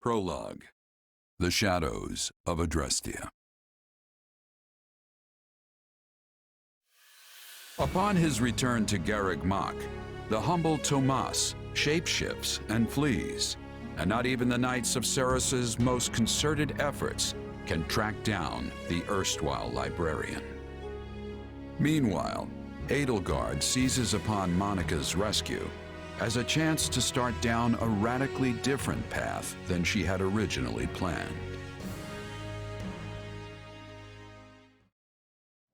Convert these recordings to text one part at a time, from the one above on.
Prologue. The Shadows of Adrestia. Upon his return to Garreg Mach, the humble Tomas shapeshifts and flees, and not even the Knights of Ceres's most concerted efforts can track down the erstwhile librarian. Meanwhile, Edelgard seizes upon Monica's rescue as a chance to start down a radically different path than she had originally planned.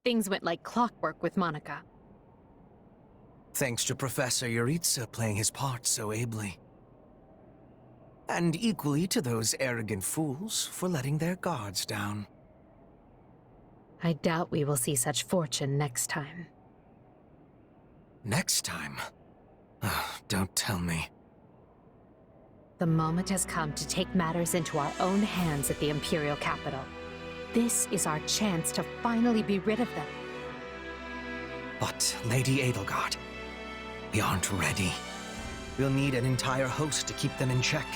Things went like clockwork with Monica. Thanks to Professor Yuritsa playing his part so ably. And equally to those arrogant fools for letting their guards down. I doubt we will see such fortune next time. Next time? Don't tell me. The moment has come to take matters into our own hands at the Imperial capital. This is our chance to finally be rid of them. But, Lady Edelgard, we aren't ready. We'll need an entire host to keep them in check.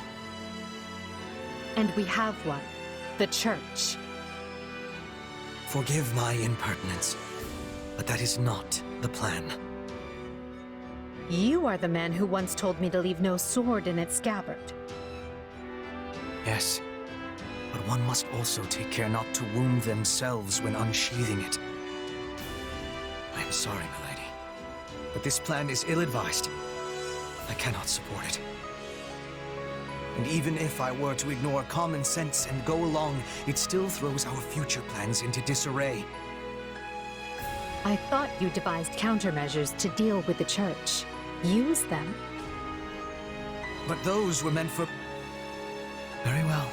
And we have one. The Church. Forgive my impertinence, but that is not the plan. You are the man who once told me to leave no sword in its scabbard. Yes, but one must also take care not to wound themselves when unsheathing it. I am sorry, milady, but this plan is ill-advised. I cannot support it. And even if I were to ignore common sense and go along, it still throws our future plans into disarray. I thought you devised countermeasures to deal with the Church. Use them. But those were meant for... Very well.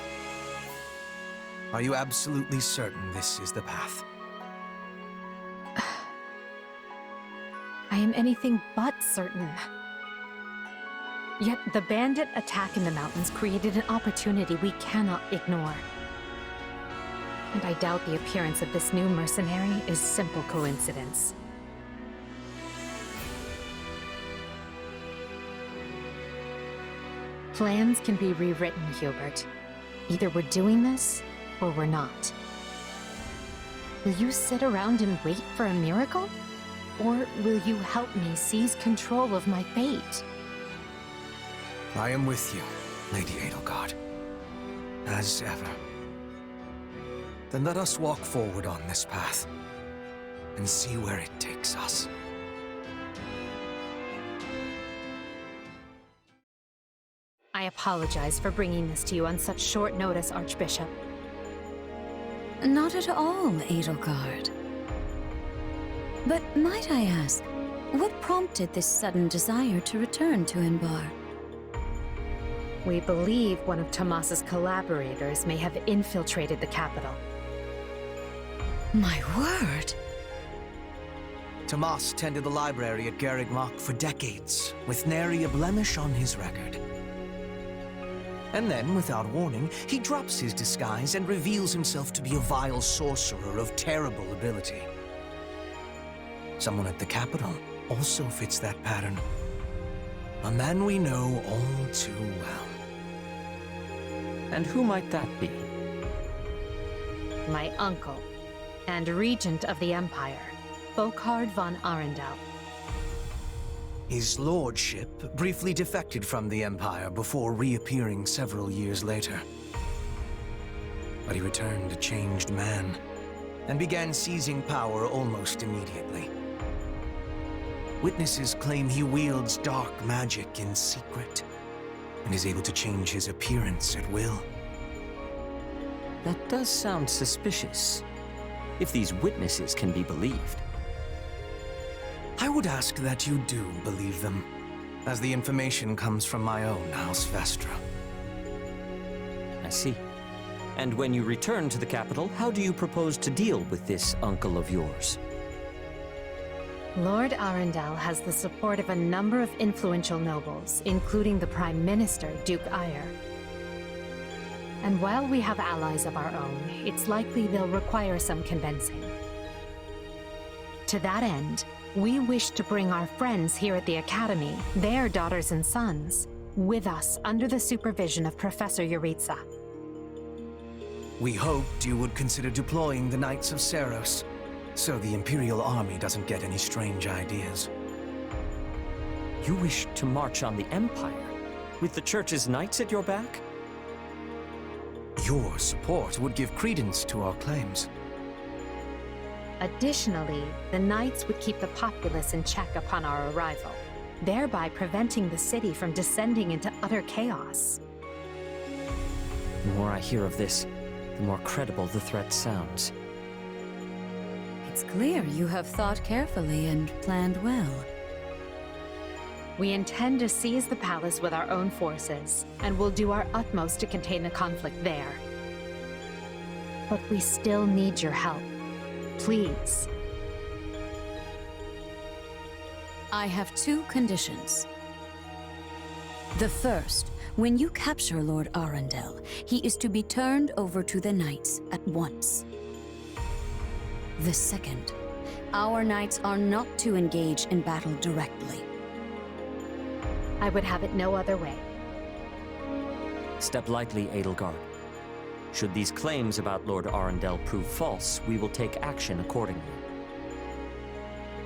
Are you absolutely certain this is the path? I am anything but certain. Yet the bandit attack in the mountains created an opportunity we cannot ignore. And I doubt the appearance of this new mercenary is simple coincidence. Plans can be rewritten, Hubert. Either we're doing this, or we're not. Will you sit around and wait for a miracle? Or will you help me seize control of my fate? I am with you, Lady Edelgard. As ever. Then let us walk forward on this path, and see where it takes us. I apologize for bringing this to you on such short notice, Archbishop. Not at all, Edelgard. But might I ask, what prompted this sudden desire to return to Inbar? We believe one of Tomas's collaborators may have infiltrated the capital. My word! Tomas tended the library at Garreg Mach for decades, with nary a blemish on his record. And then, without warning, he drops his disguise and reveals himself to be a vile sorcerer of terrible ability. Someone at the capital also fits that pattern. A man we know all too well. And who might that be? My uncle, and regent of the Empire, Volkhard von Arundel. His lordship briefly defected from the Empire before reappearing several years later. But he returned a changed man, and began seizing power almost immediately. Witnesses claim he wields dark magic in secret, and is able to change his appearance at will. That does sound suspicious, if these witnesses can be believed. I would ask that you do believe them, as the information comes from my own House Vestra. I see. And when you return to the capital, how do you propose to deal with this uncle of yours? Lord Arundel has the support of a number of influential nobles, including the Prime Minister, Duke Ayer. And while we have allies of our own, it's likely they'll require some convincing. To that end, we wish to bring our friends here at the Academy, their daughters and sons, with us under the supervision of Professor Yuritsa. We hoped you would consider deploying the Knights of Seros, so the Imperial Army doesn't get any strange ideas. You wish to march on the Empire, with the Church's knights at your back? Your support would give credence to our claims. Additionally, the Knights would keep the populace in check upon our arrival, thereby preventing the city from descending into utter chaos. The more I hear of this, the more credible the threat sounds. It's clear you have thought carefully and planned well. We intend to seize the palace with our own forces, and will do our utmost to contain the conflict there. But we still need your help. Please. I have two conditions. The first, when you capture Lord Arundel, he is to be turned over to the Knights at once. The second, our Knights are not to engage in battle directly. I would have it no other way. Step lightly, Edelgard. Should these claims about Lord Arundel prove false, we will take action accordingly.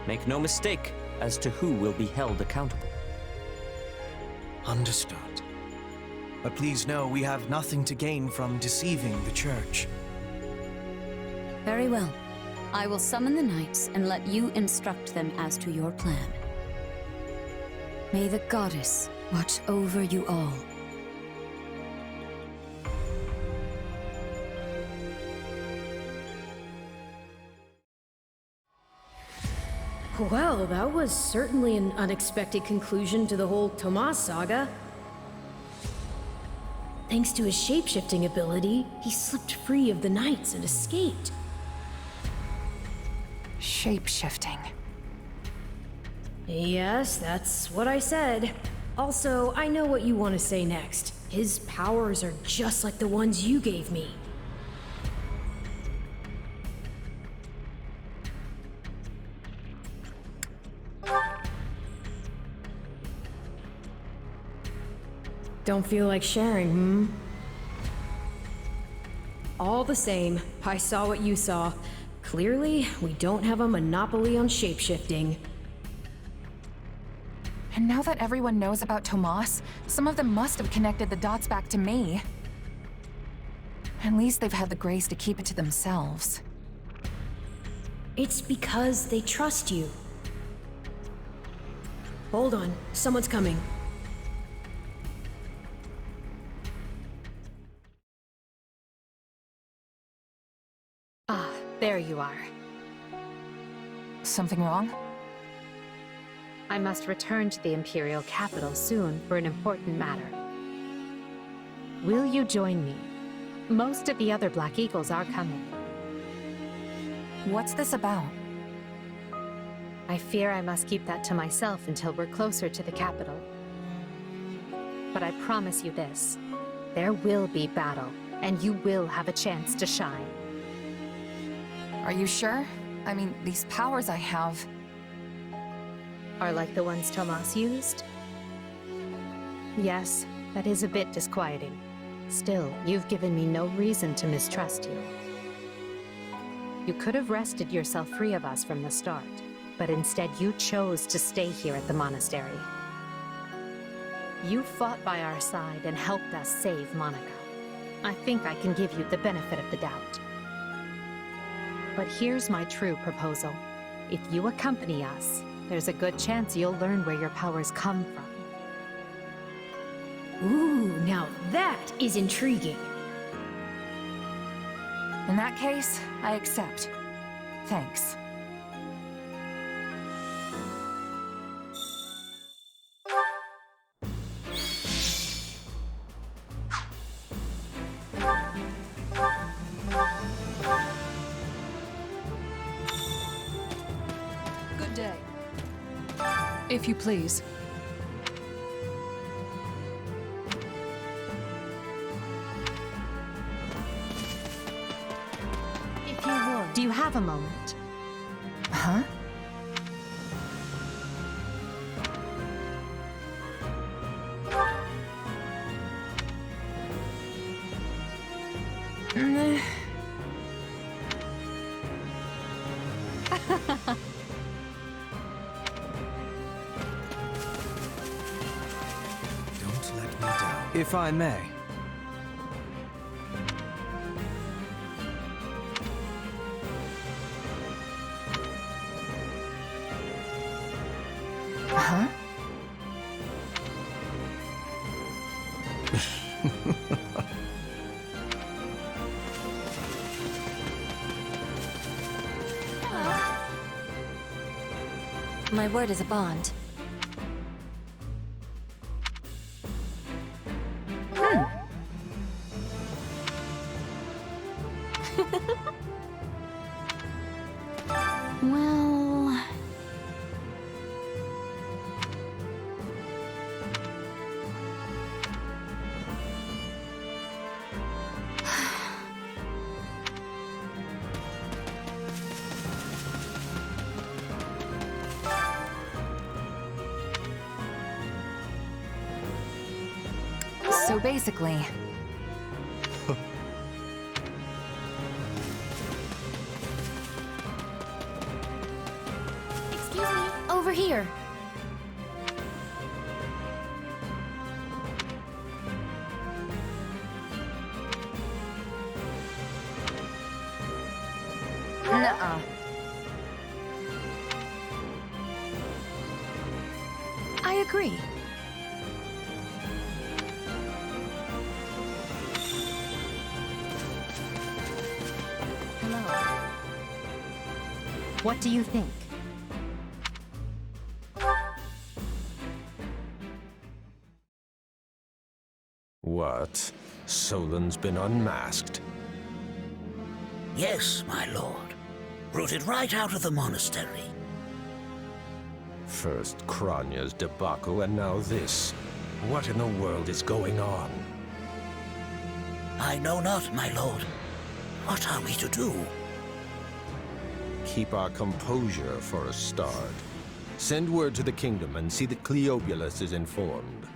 Make no mistake as to who will be held accountable. Understood. But please know we have nothing to gain from deceiving the Church. Very well. I will summon the Knights and let you instruct them as to your plan. May the Goddess watch over you all. Well, that was certainly an unexpected conclusion to the whole Tomas saga. Thanks to his shapeshifting ability, he slipped free of the Knights and escaped. Shape-shifting. Yes, that's what I said. Also, I know what you want to say next. His powers are just like the ones you gave me. Don't feel like sharing, hmm? All the same, I saw what you saw. Clearly, we don't have a monopoly on shapeshifting. And now that everyone knows about Tomas, some of them must have connected the dots back to me. At least they've had the grace to keep it to themselves. It's because they trust you. Hold on, someone's coming. Ah, there you are. Something wrong? I must return to the Imperial capital soon for an important matter. Will you join me? Most of the other Black Eagles are coming. What's this about? I fear I must keep that to myself until we're closer to the capital. But I promise you this, there will be battle, and you will have a chance to shine. Are you sure? I mean, these powers I have... Are like the ones Tomas used? Yes, that is a bit disquieting. Still, you've given me no reason to mistrust you. You could have wrested yourself free of us from the start, but instead you chose to stay here at the monastery. You fought by our side and helped us save Monica. I think I can give you the benefit of the doubt. But here's my true proposal. If you accompany us, there's a good chance you'll learn where your powers come from. Ooh, now that is intriguing. In that case, I accept. Thanks. Good day. If you please. If you would. Do you have a moment? Huh? If I may. Huh? My word is a bond. Well... So basically, Excuse me, over here. nuh-uh. I agree. Hello. What do you think? What? Solon's been unmasked? Yes, my lord. Rooted right out of the monastery. First Kranya's debacle and now this. What in the world is going on? I know not, my lord. What are we to do? Keep our composure for a start. Send word to the kingdom and see that Cleobulus is informed.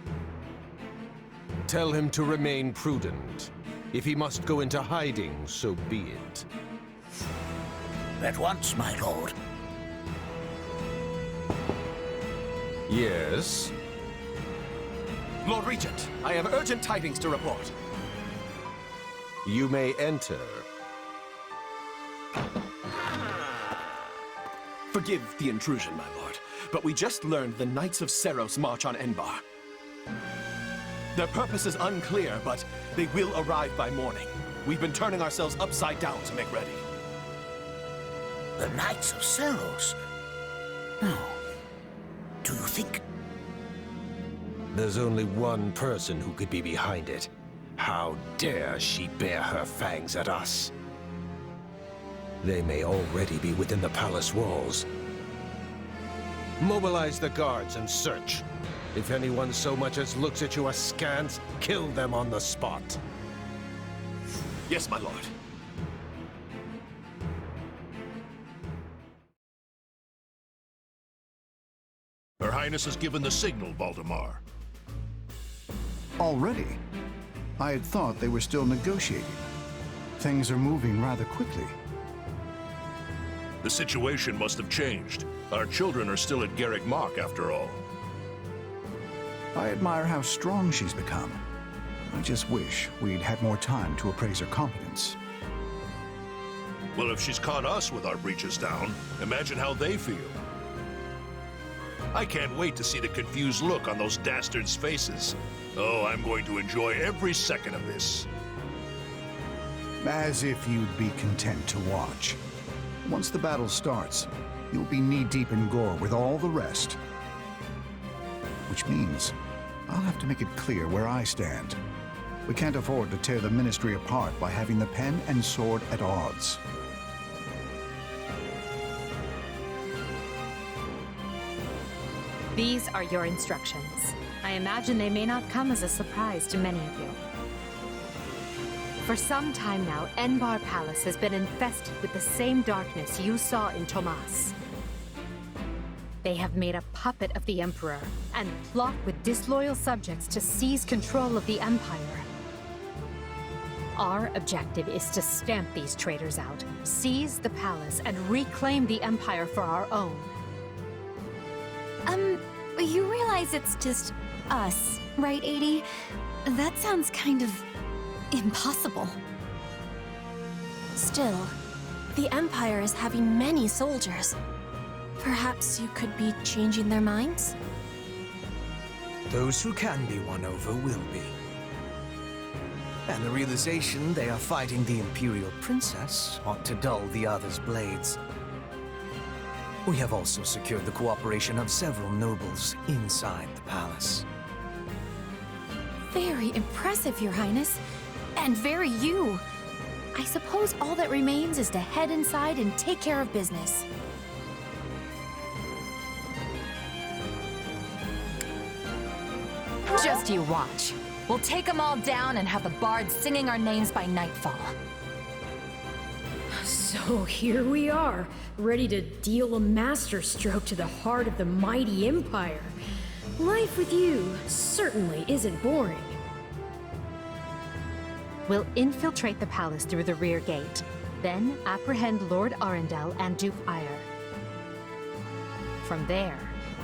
Tell him to remain prudent. If he must go into hiding, so be it. At once, my lord. Yes? Lord Regent, I have urgent tidings to report. You may enter. Forgive the intrusion, my lord, but we just learned the Knights of Seros march on Enbar. Their purpose is unclear, but they will arrive by morning. We've been turning ourselves upside down to make ready. The Knights of Seros? No. Do you think... There's only one person who could be behind it. How dare she bare her fangs at us? They may already be within the palace walls. Mobilize the guards and search. If anyone so much as looks at you askance, kill them on the spot. Yes, my lord. Her Highness has given the signal, Valdemar. Already? I had thought they were still negotiating. Things are moving rather quickly. The situation must have changed. Our children are still at Garrick Mach, after all. I admire how strong she's become. I just wish we'd had more time to appraise her competence. Well, if she's caught us with our breeches down, imagine how they feel. I can't wait to see the confused look on those dastards' faces. Oh, I'm going to enjoy every second of this. As if you'd be content to watch. Once the battle starts, you'll be knee-deep in gore with all the rest. Which means I'll have to make it clear where I stand. We can't afford to tear the Ministry apart by having the pen and sword at odds. These are your instructions. I imagine they may not come as a surprise to many of you. For some time now, Enbar Palace has been infested with the same darkness you saw in Tomas. They have made a puppet of the Emperor and plot with disloyal subjects to seize control of the Empire. Our objective is to stamp these traitors out, seize the palace, and reclaim the Empire for our own. You realize it's just us, right, 80? That sounds kind of impossible. Still, the Empire is having many soldiers. Perhaps you could be changing their minds? Those who can be won over will be. And the realization they are fighting the Imperial Princess ought to dull the others' blades. We have also secured the cooperation of several nobles inside the palace. Very impressive, Your Highness. And very you. I suppose all that remains is to head inside and take care of business. Just you watch. We'll take them all down and have the bards singing our names by nightfall. So here we are, ready to deal a masterstroke to the heart of the mighty Empire. Life with you certainly isn't boring. We'll infiltrate the palace through the rear gate, then apprehend Lord Arundel and Duke Ire. From there,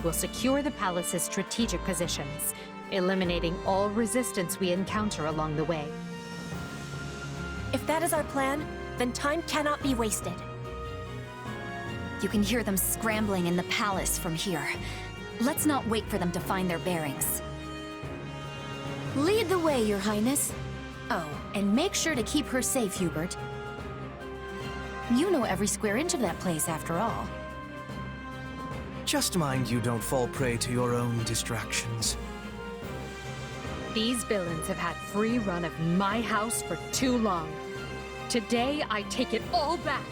we'll secure the palace's strategic positions, eliminating all resistance we encounter along the way. If that is our plan, then time cannot be wasted. You can hear them scrambling in the palace from here. Let's not wait for them to find their bearings. Lead the way, Your Highness. Oh, and make sure to keep her safe, Hubert. You know every square inch of that place, after all. Just mind you don't fall prey to your own distractions. These villains have had free run of my house for too long. Today, I take it all back.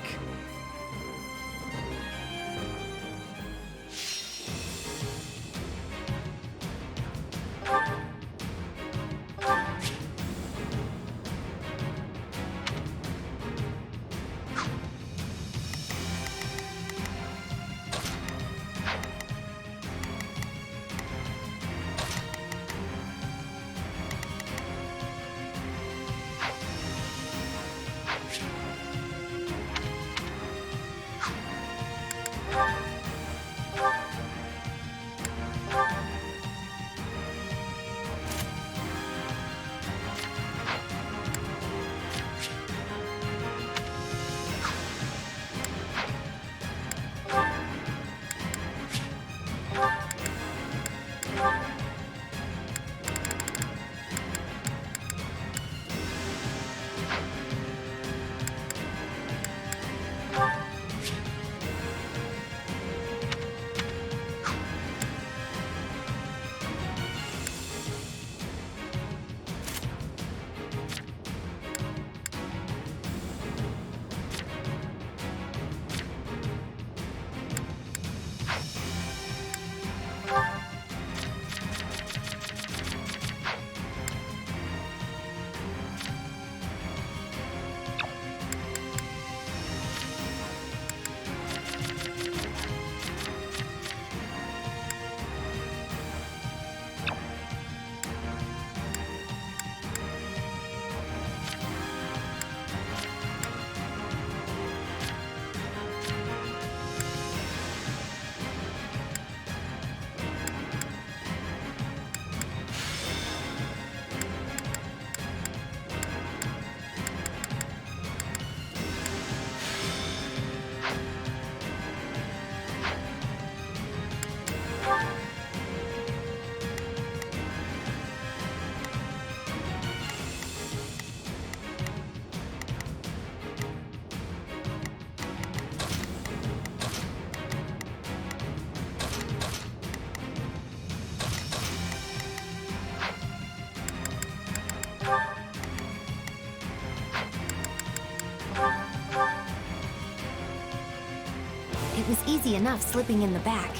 It was easy enough slipping in the back.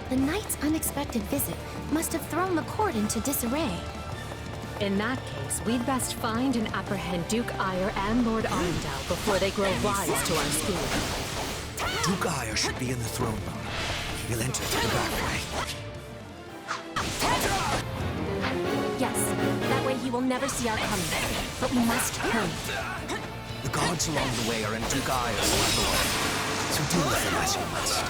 The knight's unexpected visit must have thrown the court into disarray. In that case, we'd best find and apprehend Duke Ire and Lord Arundel before they grow wise to our scheme. Duke Ire should be in the throne room. He'll enter through the back way. Yes, that way he will never see our coming. But we must hurry. The guards along the way are in Duke Ire's authority, so deal with them as you must.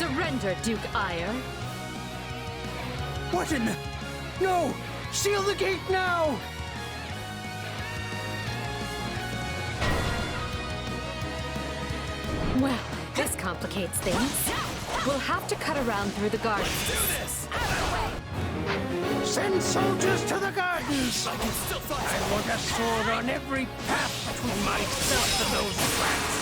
Surrender, Duke Ire. What in the... No! Seal the gate now! Well, this complicates things. We'll have to cut around through the gardens. Send soldiers to the gardens! I want a sword on every path between myself and those rats!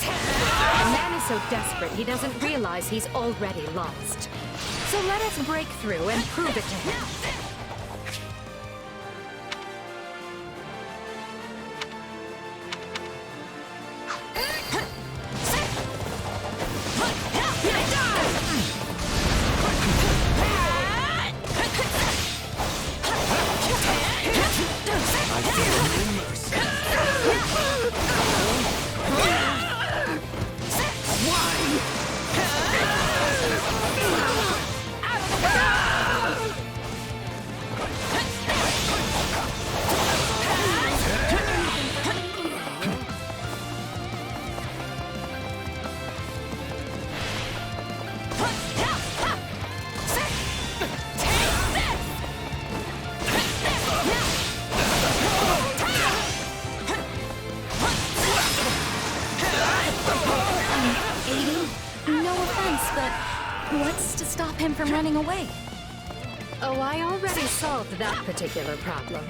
The man is so desperate he doesn't realize he's already lost. So let us break through and prove it to him. What's to stop him from running away? Oh, I already solved that particular problem.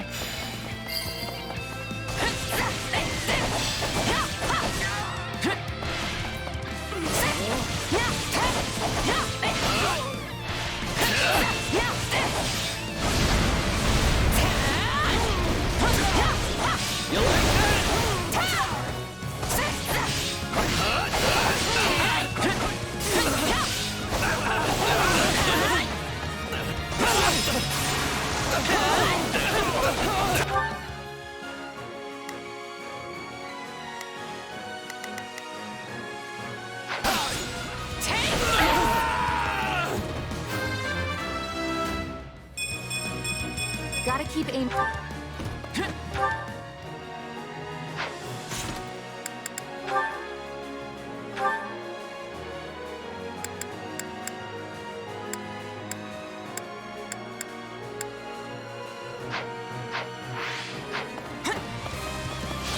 Gotta keep aim.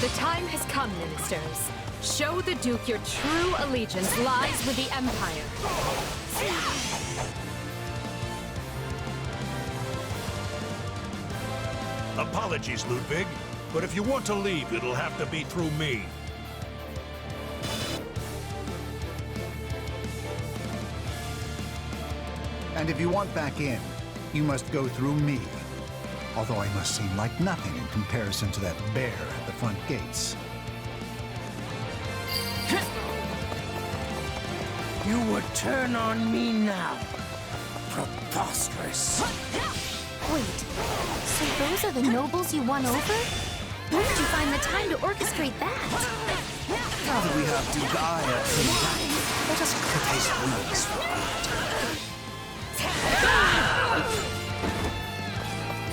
The time has come, ministers. Show the Duke your true allegiance lies with the Empire. Apologies, Ludwig, but if you want to leave, it'll have to be through me. And if you want back in, you must go through me. Although I must seem like nothing in comparison to that bear at the front gates. You would turn on me now. Preposterous. Wait, so those are the nobles you won over? Where did you find the time to orchestrate that? Now that we have Duke Ire in line, let us clip his wings for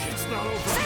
good. It's not over.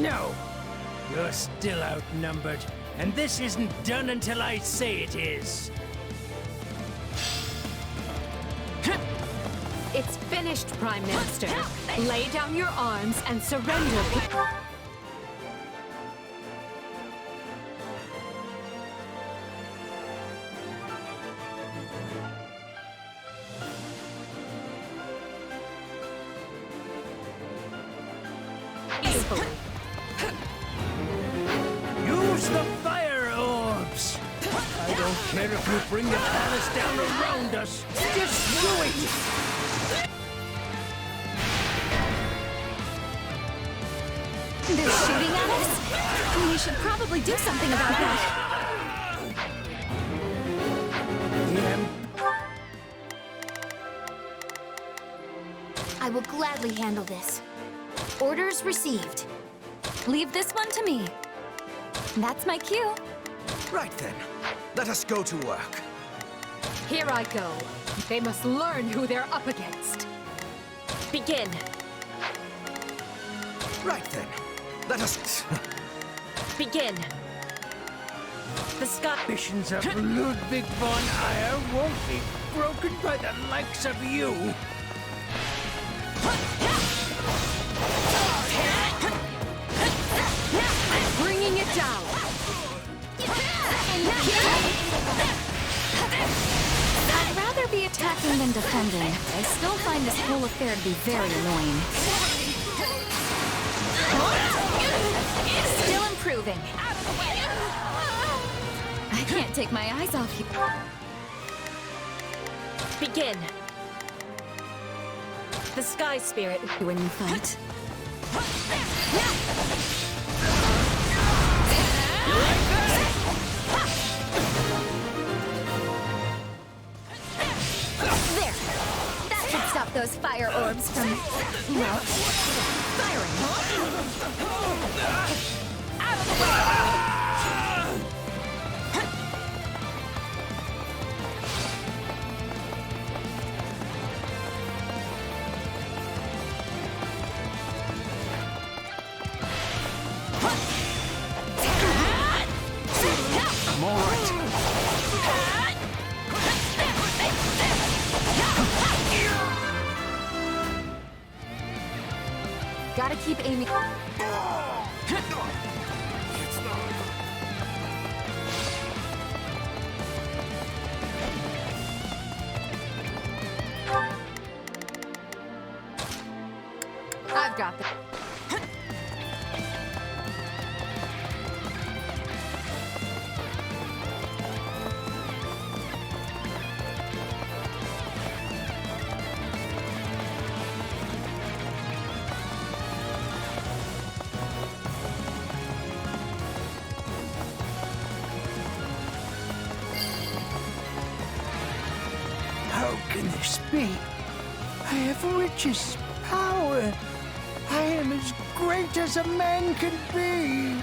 No! You're still outnumbered, and this isn't done until I say it is. It's finished, Prime Minister. Lay down your arms and surrender. Peacefully. Use the fire orbs! I don't care if you bring the palace down around us. Just do it! They're shooting at us? We should probably do something about that. I will gladly handle this. Orders received. Leave this one to me. That's my cue. Right then. Let us go to work. Here I go. They must learn who they're up against. Begin. Right then. Let us... Begin. The sky... Missions of Ludwig von Eyre won't be broken by the likes of you. Bringing it down. I'd rather be attacking than defending. I still find this whole affair to be very annoying. Still improving. I can't take my eyes off you. Begin. The Sky Spirit. When you fight. There! That should stop those fire orbs from, firing. Out of the way! I'm all right. Gotta keep aiming. I've got this. How can this be? I have riches, power. I am as great as a man can be.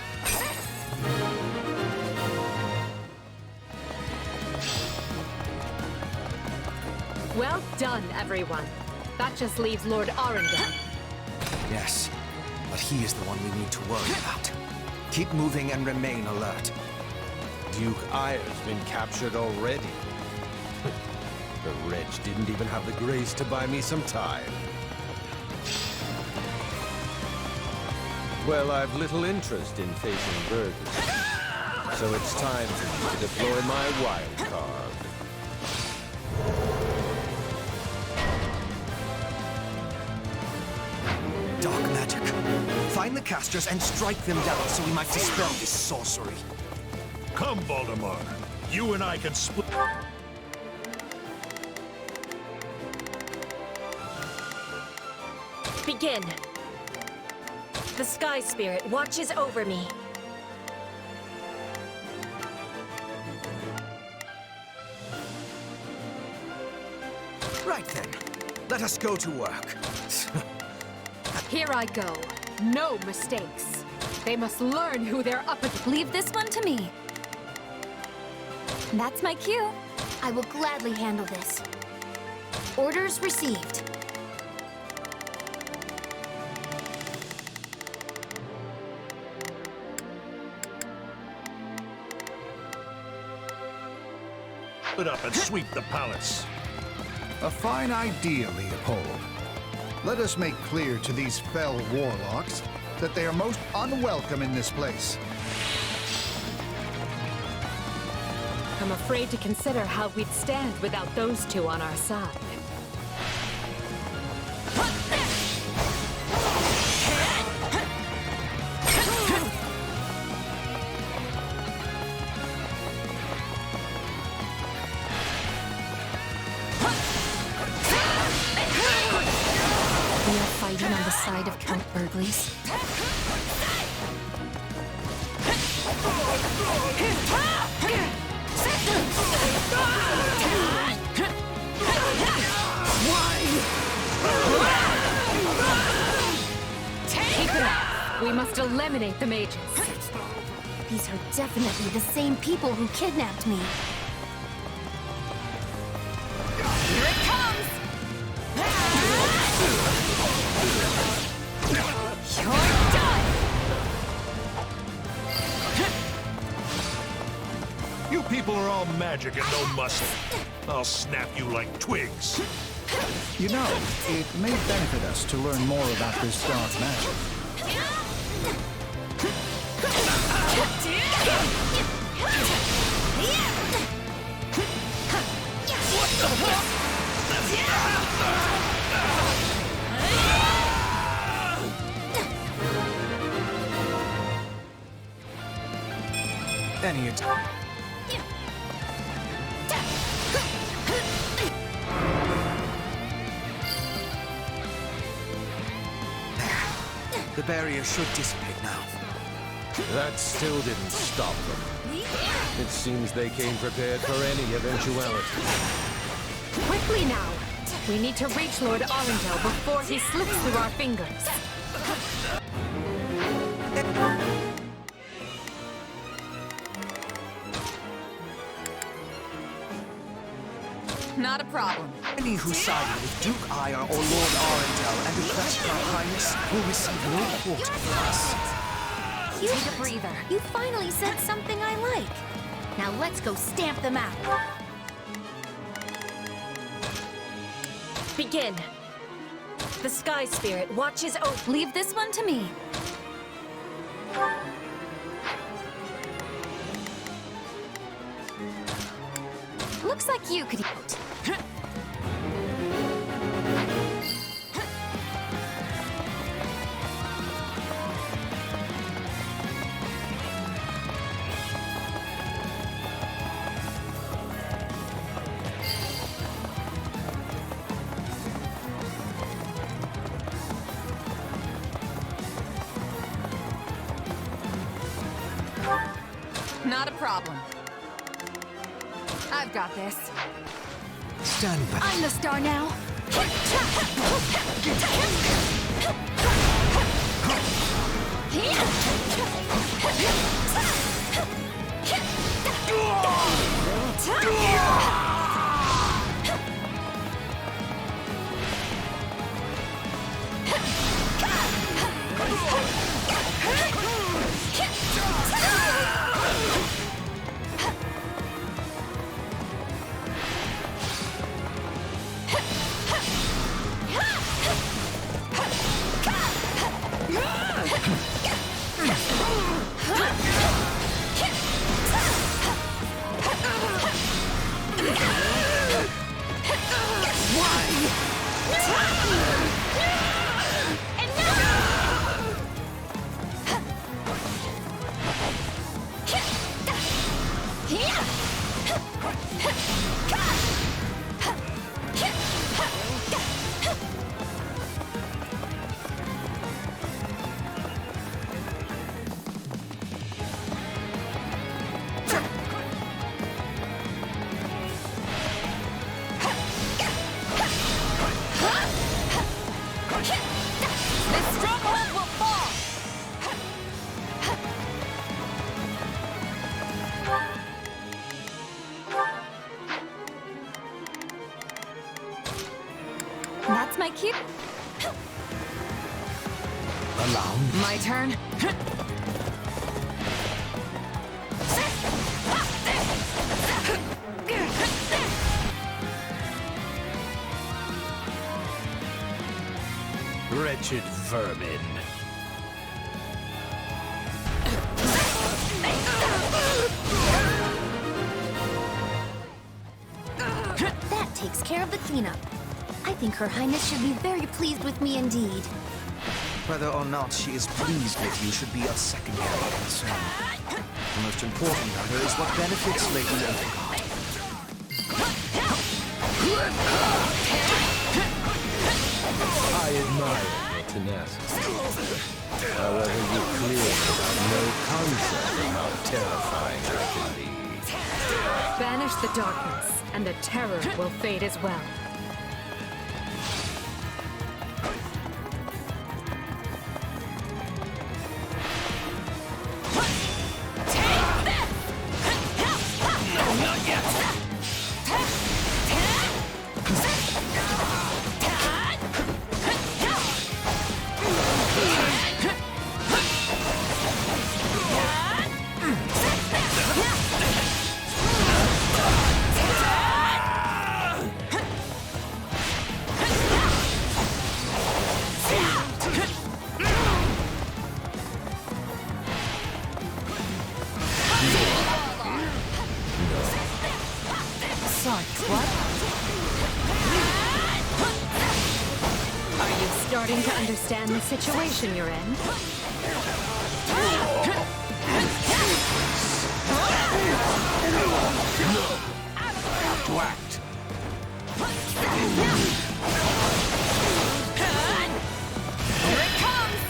Well done, everyone. That just leaves Lord Arundel. Yes, but he is the one we need to worry about. Keep moving and remain alert. Duke Eyre's been captured already. The wretch didn't even have the grace to buy me some time. Well, I've little interest in facing burglars, so it's time for me to deploy my wild card. Dark magic. Find the casters and strike them down so we might dispel this sorcery. Come, Voldemort. You and I can split... Begin. The Sky Spirit watches over me. Right then. Let us go to work. Here I go. No mistakes. They must learn who they're up against. Leave this one to me. That's my cue. I will gladly handle this. Orders received. Split up and sweep the palace. A fine idea, Leopold. Let us make clear to these fell warlocks that they are most unwelcome in this place. I'm afraid to consider how we'd stand without those two on our side. We are fighting on the side of Count Burgley's. Keep it up! We must eliminate the mages. These are definitely the same people who kidnapped me. Here it comes! You're done! You people are all magic and no muscle. I'll snap you like twigs. You know, it may benefit us to learn more about this dark magic. Any attack. The barrier should dissipate now. That still didn't stop them. It seems they came prepared for any eventuality. Quickly now! We need to reach Lord Arundel before he slips through our fingers. Not a problem. Any who sided with Duke Ire or Lord Arundel and request her highness will receive no quarter from us. Take a breather. You finally said something I like. Now let's go stamp them out. Begin. The Sky Spirit watches over. Leave this one to me. Looks like you could eat. Not a problem. I've got this. Stand back. I'm the star now. That's my cue. Allow me. My turn. Wretched vermin. That takes care of the cleanup. I think Her Highness should be very pleased with me indeed. Whether or not she is pleased with you should be a secondary concern. The most important matter is what benefits Lady Edelgard. I admire your tenacity. However, you clearly have no concept of how terrifying I can be. Banish the darkness, and the terror will fade as well. Starting to understand the situation you're in? Have to act. Here it comes!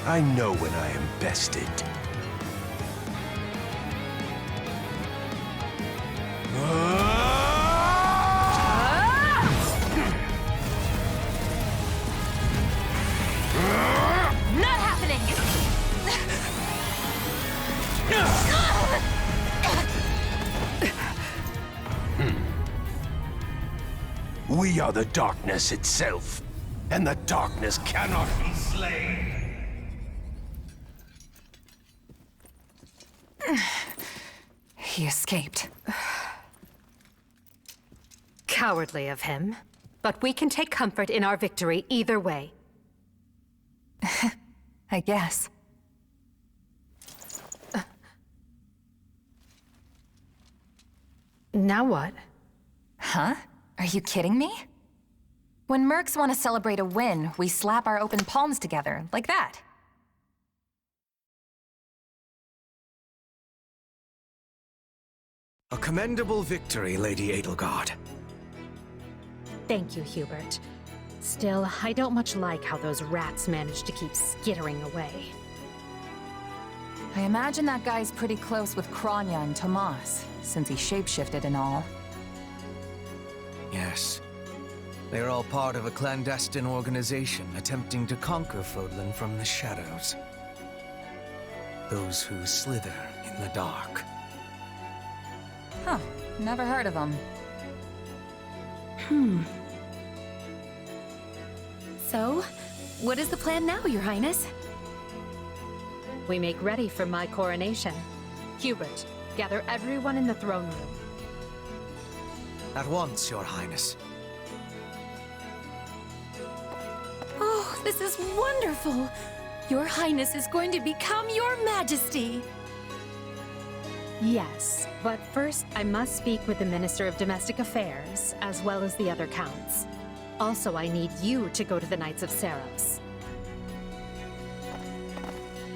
I know when I am bested. Not happening! We are the darkness itself, and the darkness cannot be slain. He escaped. Cowardly of him. But we can take comfort in our victory either way. I guess. Now what? Huh? Are you kidding me? When mercs want to celebrate a win, we slap our open palms together, like that. A commendable victory, Lady Edelgard. Thank you, Hubert. Still, I don't much like how those rats managed to keep skittering away. I imagine that guy's pretty close with Kronya and Tomas, since he shapeshifted and all. Yes. They are all part of a clandestine organization attempting to conquer Fodlan from the shadows. Those who slither in the dark. Huh. Never heard of him. So, what is the plan now, Your Highness? We make ready for my coronation. Hubert, gather everyone in the throne room. At once, Your Highness. Oh, this is wonderful! Your Highness is going to become Your Majesty! Yes, but first I must speak with the Minister of Domestic Affairs, as well as the other counts. Also, I need you to go to the Knights of Seiros.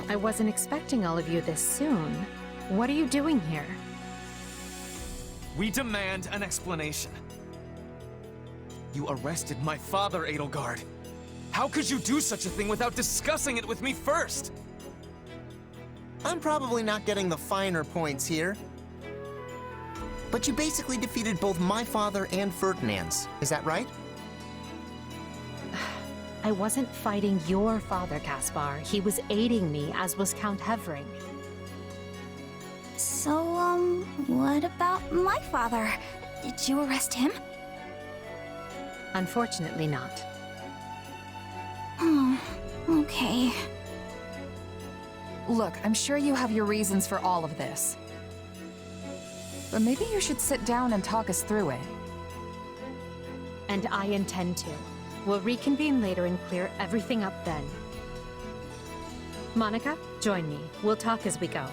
I wasn't expecting all of you this soon. What are you doing here? We demand an explanation. You arrested my father, Edelgard. How could you do such a thing without discussing it with me first? I'm probably not getting the finer points here. But you basically defeated both my father and Ferdinand's, is that right? I wasn't fighting your father, Caspar. He was aiding me, as was Count Hevering. So, what about my father? Did you arrest him? Unfortunately not. Oh, okay. Look, I'm sure you have your reasons for all of this. But maybe you should sit down and talk us through it. And I intend to. We'll reconvene later and clear everything up then. Monica, join me. We'll talk as we go.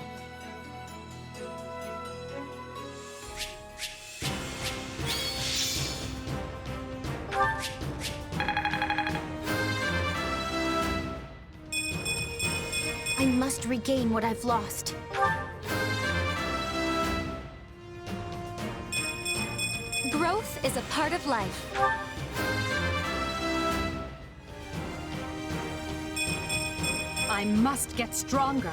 I must regain what I've lost. Growth is a part of life. I must get stronger.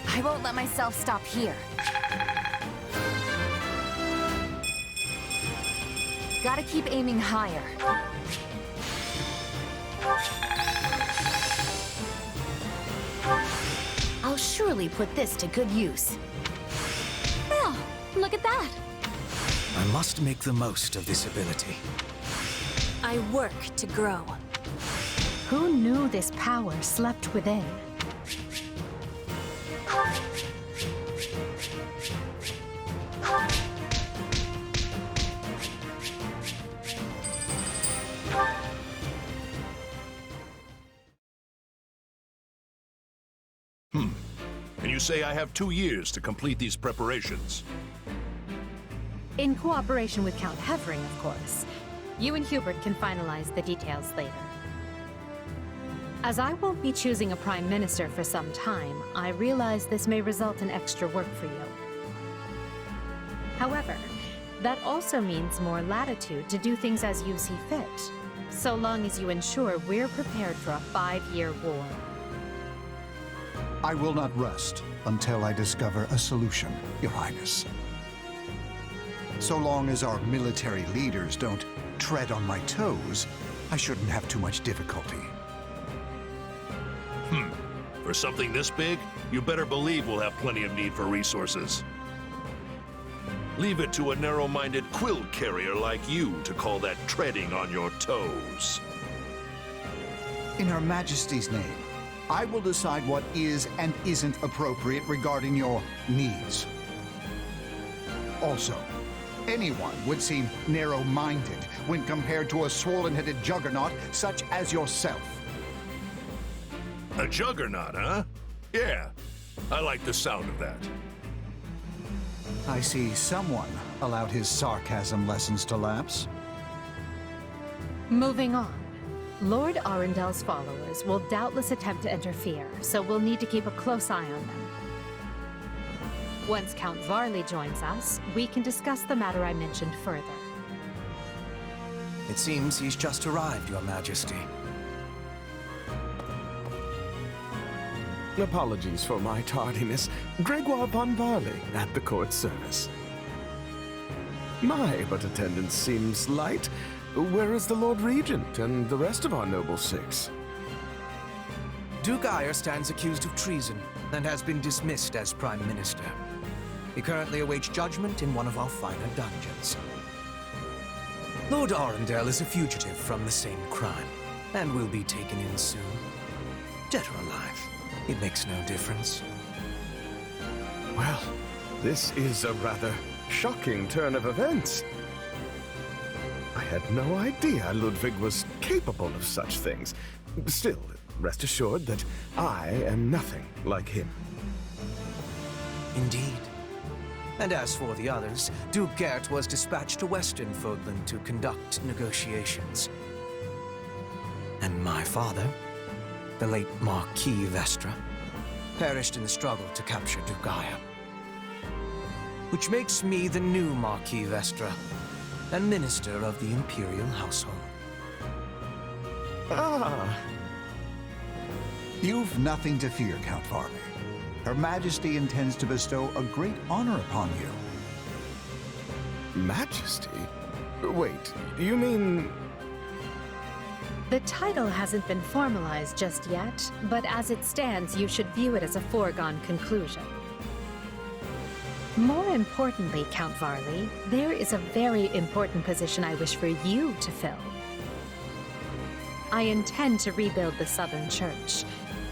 I won't let myself stop here. Gotta keep aiming higher. I'll surely put this to good use. Well, look at that. I must make the most of this ability. I work to grow. Who knew this power slept within? And you say I have 2 years to complete these preparations. In cooperation with Count Hevering, of course. You and Hubert can finalize the details later. As I won't be choosing a Prime Minister for some time, I realize this may result in extra work for you. However, that also means more latitude to do things as you see fit, so long as you ensure we're prepared for a 5-year war. I will not rest until I discover a solution, Your Highness. So long as our military leaders don't tread on my toes, I shouldn't have too much difficulty. For something this big, you better believe we'll have plenty of need for resources. Leave it to a narrow-minded quill carrier like you to call that treading on your toes. In Her Majesty's name, I will decide what is and isn't appropriate regarding your needs. Also, anyone would seem narrow-minded when compared to a swollen-headed juggernaut such as yourself. A juggernaut, huh? Yeah, I like the sound of that. I see someone allowed his sarcasm lessons to lapse. Moving on. Lord Arendel's followers will doubtless attempt to interfere, so we'll need to keep a close eye on them. Once Count Varley joins us, we can discuss the matter I mentioned further. It seems he's just arrived, Your Majesty. Apologies for my tardiness. Gregoire von Varley at the court service. My, but attendance seems light. Where is the Lord Regent and the rest of our noble six? Duke Ayer stands accused of treason and has been dismissed as Prime Minister. He currently awaits judgment in one of our finer dungeons. Lord Arundel is a fugitive from the same crime, and will be taken in soon. Dead or alive, it makes no difference. Well, this is a rather shocking turn of events. I had no idea Ludwig was capable of such things. Still, rest assured that I am nothing like him. Indeed. And as for the others, Duke Gert was dispatched to Western Fodland to conduct negotiations. And my father, the late Marquis Vestra, perished in the struggle to capture Duke Ayer. Which makes me the new Marquis Vestra, and Minister of the Imperial Household. Ah! You've nothing to fear, Count Varley. Her Majesty intends to bestow a great honor upon you. Majesty? Wait, you mean... The title hasn't been formalized just yet, but as it stands, you should view it as a foregone conclusion. More importantly, Count Varley, there is a very important position I wish for you to fill. I intend to rebuild the Southern Church,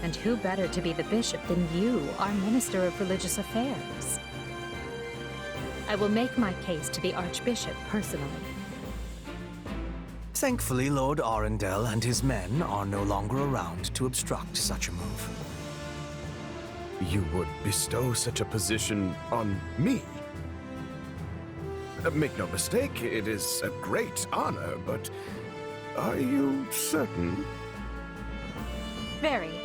and who better to be the bishop than you, our Minister of Religious Affairs? I will make my case to the Archbishop personally. Thankfully, Lord Arundel and his men are no longer around to obstruct such a move. You would bestow such a position on me? Make no mistake, it is a great honor, but are you certain? Very.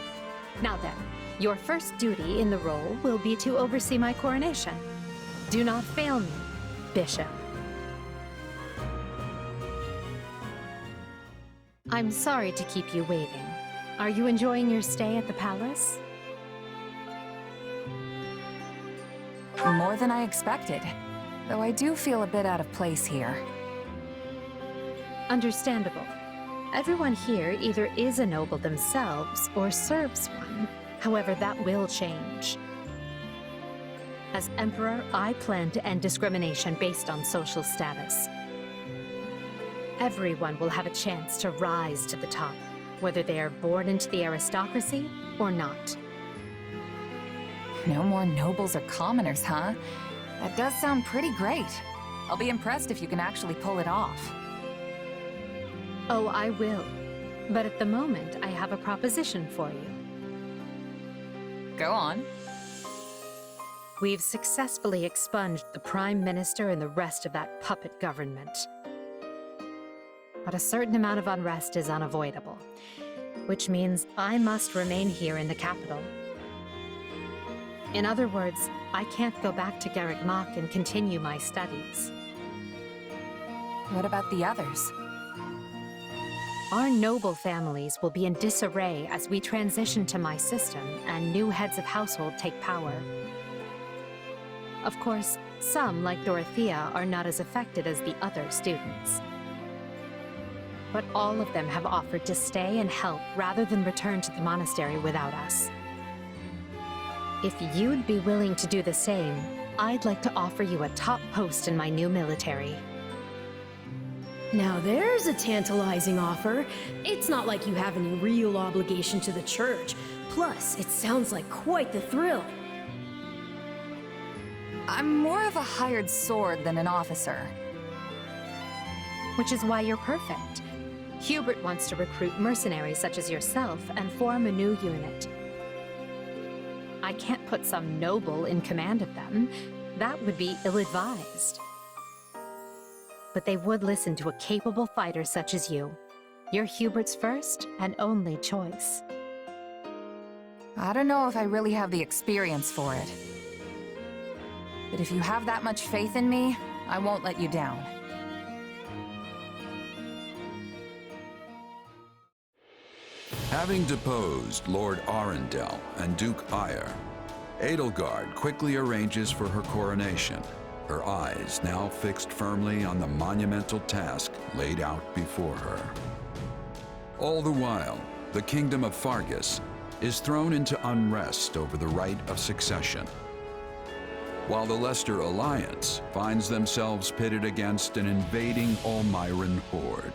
Now then, your first duty in the role will be to oversee my coronation. Do not fail me, Bishop. I'm sorry to keep you waiting. Are you enjoying your stay at the palace? More than I expected, though I do feel a bit out of place here. Understandable. Everyone here either is a noble themselves or serves one. However, that will change. As Emperor, I plan to end discrimination based on social status. Everyone will have a chance to rise to the top, whether they are born into the aristocracy or not. No more nobles or commoners, huh? That does sound pretty great. I'll be impressed if you can actually pull it off. Oh, I will. But at the moment, I have a proposition for you. Go on. We've successfully expunged the Prime Minister and the rest of that puppet government. But a certain amount of unrest is unavoidable, which means I must remain here in the capital. In other words, I can't go back to Garreg Mach and continue my studies. What about the others? Our noble families will be in disarray as we transition to my system and new heads of household take power. Of course, some, like Dorothea, are not as affected as the other students. But all of them have offered to stay and help rather than return to the monastery without us. If you'd be willing to do the same, I'd like to offer you a top post in my new military. Now there's a tantalizing offer. It's not like you have any real obligation to the church. Plus, it sounds like quite the thrill. I'm more of a hired sword than an officer. Which is why you're perfect. Hubert wants to recruit mercenaries such as yourself and form a new unit. I can't put some noble in command of them. That would be ill-advised. But they would listen to a capable fighter such as you. You're Hubert's first and only choice. I don't know if I really have the experience for it. But if you have that much faith in me, I won't let you down. Having deposed Lord Arundel and Duke Eyre, Edelgard quickly arranges for her coronation, her eyes now fixed firmly on the monumental task laid out before her. All the while, the kingdom of Fargus is thrown into unrest over the right of succession, while the Leicester Alliance finds themselves pitted against an invading Almiran horde.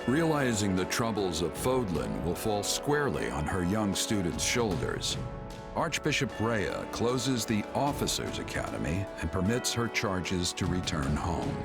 Realizing the troubles of Fodlan will fall squarely on her young student's shoulders, Archbishop Rhea closes the Officers' Academy and permits her charges to return home.